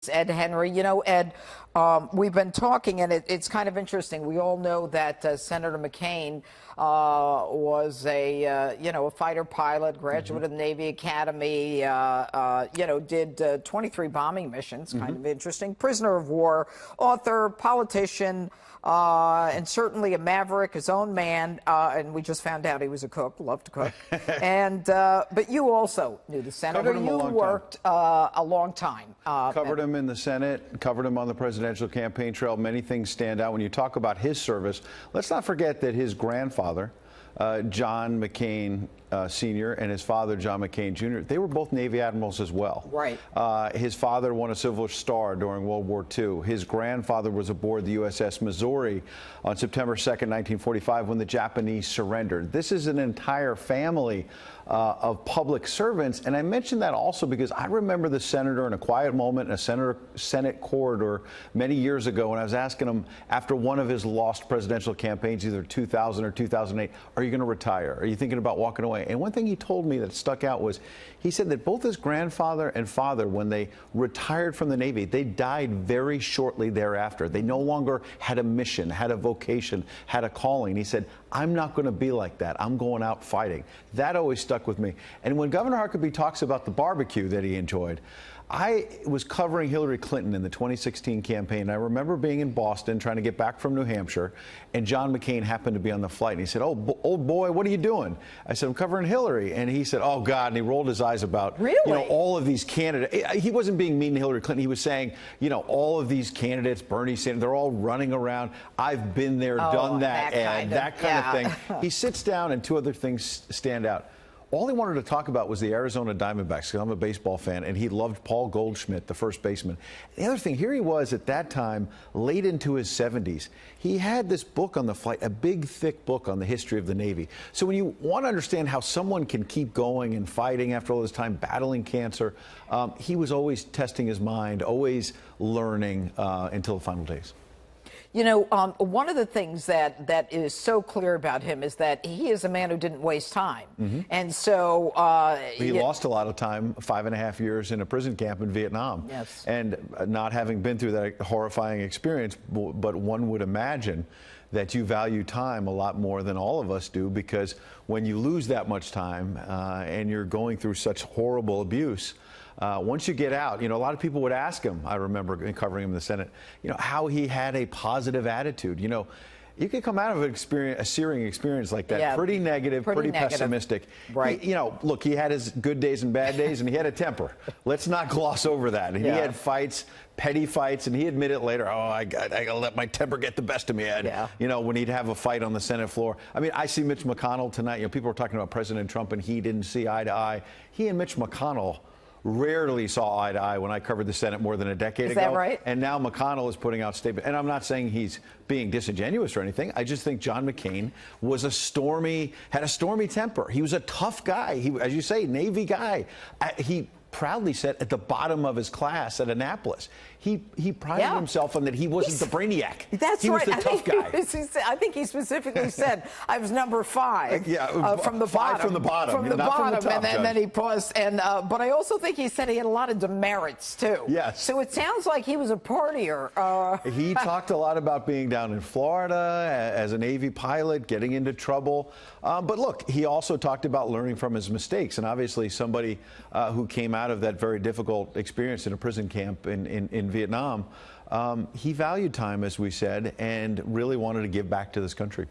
Ed Henry. Ed, we've been talking, and it's kind of interesting. We all know that Senator McCain was a fighter pilot, graduate of the Navy Academy, did 23 bombing missions, kind of interesting, prisoner of war, author, politician, and certainly a maverick, his own man, and we just found out he was a cook, loved to cook. But you also knew the senator. You worked a long time. Covered him in the Senate, covered him on the presidential campaign trail. Many things stand out when you talk about his service. Let's not forget that his grandfather, John McCain Sr., and his father, John McCain Jr., they were both Navy admirals as well. Right. His father won a Silver Star during World War II. His grandfather was aboard the USS Missouri on September 2nd, 1945, when the Japanese surrendered. This is an entire family of public servants. And I mention that also because I remember the senator in a quiet moment in a Senate corridor many years ago when I was asking him after one of his lost presidential campaigns, either 2000 or 2008, are you going to retire? Are you thinking about walking away? And one thing he told me that stuck out was he said that both his grandfather and father, when they retired from the Navy, they died very shortly thereafter. They no longer had a mission, had a vocation, had a calling. He said, I'm not going to be like that. I'm going out fighting. That always stuck with me. And when Governor Huckabee talks about the barbecue that he enjoyed, I was covering Hillary Clinton in the 2016 campaign. I remember being in Boston trying to get back from New Hampshire, and John McCain happened to be on the flight. And he said, "Oh, old boy, what are you doing?" I said, "I'm covering Hillary." And he said, "Oh, God." And he rolled his eyes about, all of these candidates. He wasn't being mean to Hillary Clinton. He was saying, all of these candidates, Bernie Sanders, they're all running around. I've been there, done that, Ed, that kind of thing. He sits down, and two other things stand out. All he wanted to talk about was the Arizona Diamondbacks, because I'm a baseball fan, and he loved Paul Goldschmidt, the first baseman. The other thing, here he was at that time, late into his 70s. He had this book on the flight, a big, thick book on the history of the Navy. So when you want to understand how someone can keep going and fighting after all this time, battling cancer, he was always testing his mind, always learning until the final days. One of the things that is so clear about him is that he is a man who didn't waste time. And so he lost a lot of time, 5.5 years in a prison camp in Vietnam. Yes. And not having been through that horrifying experience, but one would imagine that you value time a lot more than all of us do, because when you lose that much time and you're going through such horrible abuse, once you get out, a lot of people would ask him, I remember covering him in the Senate, how he had a positive attitude. You can come out of a searing experience like that, pretty negative, pretty pessimistic. Right. Look, he had his good days and bad days, and he had a temper. Let's not gloss over that. And he had fights, petty fights, and he admitted later, I got to let my temper get the best of me, Ed. When he'd have a fight on the Senate floor. I mean, I see Mitch McConnell tonight. People are talking about President Trump, and he didn't see eye to eye. He and Mitch McConnell rarely saw eye to eye when I covered the Senate more than a decade ago. Is that right? And now McConnell is putting out statements. And I'm not saying he's being disingenuous or anything. I just think John McCain was had a stormy temper. He was a tough guy. He, as you say, Navy guy. He proudly said at the bottom of his class at Annapolis, he prided himself on that he wasn't the brainiac. That's he right. was the tough guy. I think he specifically said, I was number 5 from the bottom. From the bottom. From the bottom, and then he paused. But I also think he said he had a lot of demerits, too. Yes. So it sounds like he was a partier. He talked a lot about being down in Florida as a Navy pilot, getting into trouble. But look, he also talked about learning from his mistakes. And obviously somebody who came out of that very difficult experience in a prison camp in Vietnam, he valued time, as we said, and really wanted to give back to this country.